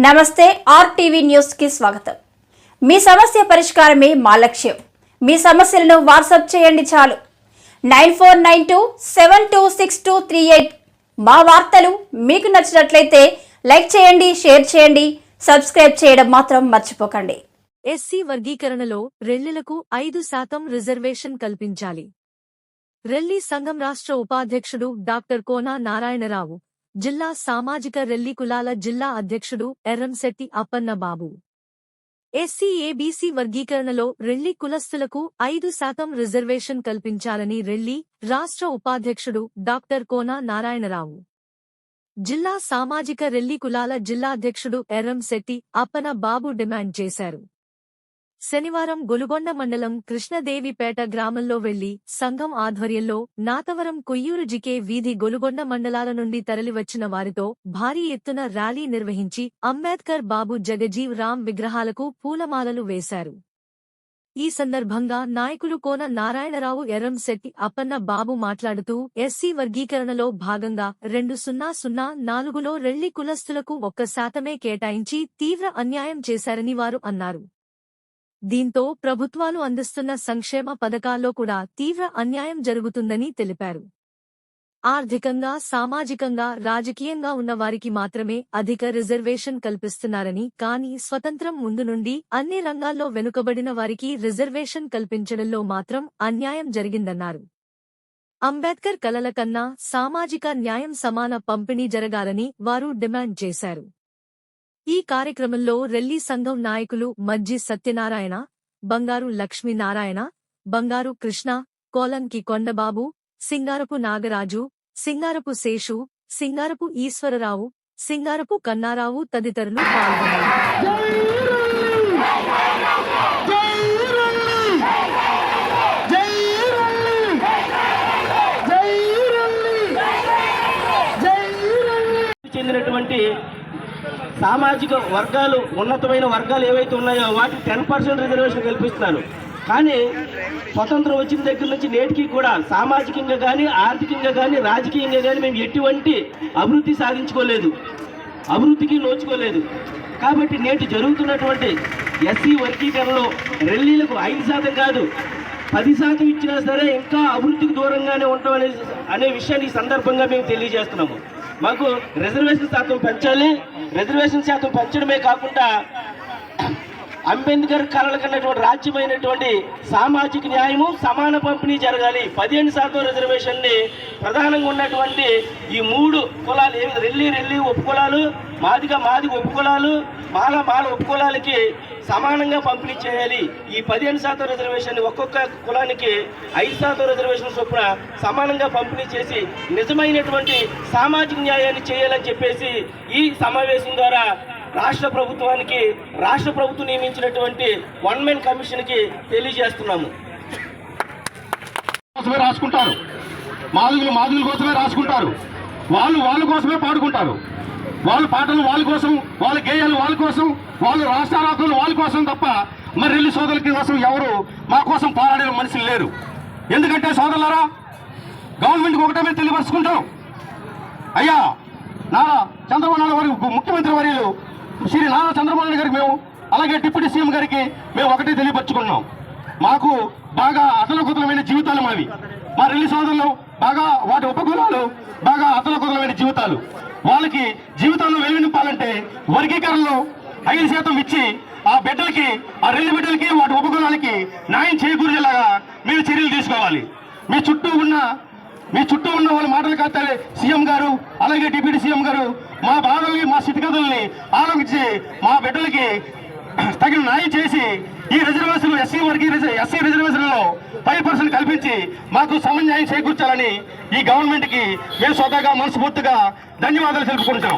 నమస్తే RTV news కి స్వాగతం। మీ సమస్య పరిష్కారమే మా లక్ష్యం। మీ సమస్యలను వాట్సాప్ చేయండి చాలు 9492726238। మా వార్తలు మీకు నచ్చినట్లయితే లైక్ చేయండి, షేర్ చేయండి, సబ్స్క్రైబ్ చేయడం మాత్రం మర్చిపోకండి। ఎస్సీ వర్గీకరణలో రెల్లిలకు 5% రిజర్వేషన్ కల్పించాలి। రెల్లి సంఘం రాష్ట్ర ఉపాధ్యక్షుడు డాక్టర్ కోన నారాయణరావు, జిల్లా సామాజిక రెల్లి కులాల జిల్లా అధ్యక్షుడు ఎర్రంశెట్టి అప్పన్న బాబు। ఎస్సీ ఏబీసీ వర్గీకరణలో రెల్లి కులస్తులకు 5% రిజర్వేషన్ కల్పించాలని రెల్లి రాష్ట్ర ఉపాధ్యక్షుడు డాక్టర్ కోన నారాయణరావు, జిల్లా సామాజిక రెల్లి కులాల జిల్లా అధ్యక్షుడు ఎర్రంశెట్టి అప్పన్న బాబు డిమాండ్ చేశారు। శనివారం గొలుగొండ మండలం కృష్ణదేవిపేట గ్రామంలో వెళ్లి సంఘం ఆధ్వర్యంలో నాతవరం కొయ్యూరు జికే వీధి గొలుగొండ మండలాల నుండి తరలివచ్చిన వారితో భారీ ఎత్తున ర్యాలీ నిర్వహించి అంబేద్కర్ బాబు జగజీవ్ రామ్ విగ్రహాలకు పూలమాలలు వేశారు। ఈ సందర్భంగా నాయకులు కోన నారాయణరావు, ఎర్రంశెట్టి అప్పన్న బాబు మాట్లాడుతూ ఎస్సీ వర్గీకరణలో భాగంగా 2004లో రెల్లి కులస్తులకు 1% కేటాయించి తీవ్ర అన్యాయం చేశారని వారు అన్నారు। దీంతో ప్రభుత్వాలు అందిస్తున్న సంక్షేమ పథకాల్లో కూడా తీవ్ర అన్యాయం జరుగుతుందని తెలిపారు। ఆర్థికంగా, సామాజికంగా, రాజకీయంగా ఉన్న వారికి మాత్రమే అధిక రిజర్వేషన్ కల్పిస్తున్నారని, కానీ స్వతంత్రం ముందు నుండి అన్ని రంగాల్లో వెనుకబడిన వారికి రిజర్వేషన్ కల్పించడంలో మాత్రం అన్యాయం జరిగిందన్నారు। అంబేద్కర్ కలల కన్నా సామాజిక న్యాయం, సమాన పంపిణీ జరగాలని వారు డిమాండ్ చేశారు। ఈ కార్యక్రమంలో రెల్లి సంఘం నాయకులు మజ్జి సత్యనారాయణ, బంగారు లక్ష్మీనారాయణ, బంగారు కృష్ణ, కోలంకి కొండబాబు, సింగారపు నాగరాజు, సింగారపు శేషు, సింగారపు ఈశ్వరరావు, సింగారపు కన్నారావు తదితరులు పాల్గొన్నారు। చెందినటువంటి సామాజిక వర్గాలు, ఉన్నతమైన వర్గాలు ఏవైతే ఉన్నాయో వాటికి 10% రిజర్వేషన్ కల్పిస్తున్నారు। కానీ స్వతంత్రం వచ్చిన దగ్గర నుంచి నేటికి కూడా సామాజికంగా కానీ, ఆర్థికంగా కానీ, రాజకీయంగా కానీ మేము ఎటువంటి అభివృద్ధి సాధించుకోలేదు, అభివృద్ధికి నోచుకోలేదు। కాబట్టి నేటి జరుగుతున్నటువంటి ఎస్సీ వర్గీకరణలో రెల్లీలకు 5% కాదు 10% ఇచ్చినా సరే ఇంకా అభివృద్ధికి దూరంగానే ఉంటాం అనే విషయాన్ని ఈ సందర్భంగా మేము తెలియజేస్తున్నాము। మాకు రిజర్వేషన్ శాతం పెంచాలి, రిజర్వేషన్ శాతం పెంచడమే కాకుండా అంబేద్కర్ కలలు కన్నటువంటి రాజ్యమైనటువంటి సామాజిక న్యాయము, సమాన పంపిణీ జరగాలి। 15% రిజర్వేషన్ని ప్రధానంగా ఉన్నటువంటి ఈ 3 కులాలు, రెల్లి ఉపకులాలు, మాదిగ ఉపకులాలు, మాల ఉపకులాలకి సమానంగా పంపిణీ చేయాలి। ఈ 15% రిజర్వేషన్ ఒక్కొక్క కులానికి 5% రిజర్వేషన్ చొప్పున సమానంగా పంపిణీ చేసి నిజమైనటువంటి సామాజిక న్యాయాన్ని చేయాలని చెప్పేసి ఈ సమావేశం ద్వారా రాష్ట్ర ప్రభుత్వానికి, రాష్ట్ర ప్రభుత్వం నియమించినటువంటి 1 మెన్ కమిషన్కి తెలియజేస్తున్నాము। కోసమే రాసుకుంటారు, మాదిగుల కోసమే రాసుకుంటారు, వాళ్ళ కోసమే పాడుకుంటారు, వాళ్ళ పాటలు వాళ్ళ కోసం, వాళ్ళ గేయాలు వాళ్ళ కోసం, వాళ్ళ రాష్ట్రాలు వాళ్ళ కోసం తప్ప మరి రెల్లి సోదరుల కోసం ఎవరు మా కోసం పోరాడిన మనుషులు లేరు। ఎందుకంటే సోదరులారా, గవర్నమెంట్కి ఒకటే తెలియపరుచుకుంటాం, అయ్యా నారా చంద్రబాబు నాయుడు గారు ముఖ్యమంత్రి వర్యులు శ్రీ నారా చంద్రబాబు నాయుడు గారికి మేము, అలాగే డిప్యూటీ సీఎం గారికి మేము ఒకటే తెలియపరుచుకున్నాం, మాకు బాగా అతలకుతలమైన జీవితాలు మావి, మా రెల్లి సోదరులు బాగా వాటి ఉపకులాలు బాగా అతలకుతలమైన జీవితాలు, వాళ్ళకి జీవితాల్లో వెలుగు నింపాలంటే వర్గీకరణలో 5% ఇచ్చి ఆ బిడ్డలకి, ఆ రెల్లి బిడ్డలకి, వాటి ఉపకులాలకి న్యాయం చేకూరేలాగా మీరు చర్యలు తీసుకోవాలి। మీ చుట్టూ ఉన్న వాళ్ళ మాటలు కాదు సీఎం గారు, అలాగే డిప్యూటీ సీఎం గారు మా బాధల్ని, మా స్థితిగతుల్ని ఆలోచించి మా బిడ్డలకి తగిన న్యాయం చేసి ఈ రిజర్వేషన్ ఎస్సీ రిజర్వేషన్లో 5% కల్పించి మాకు సమన్యాయం చేకూర్చాలని ఈ గవర్నమెంట్కి మేము స్వతహాగా మనస్ఫూర్తిగా ధన్యవాదాలు తెలుపుకుంటాం।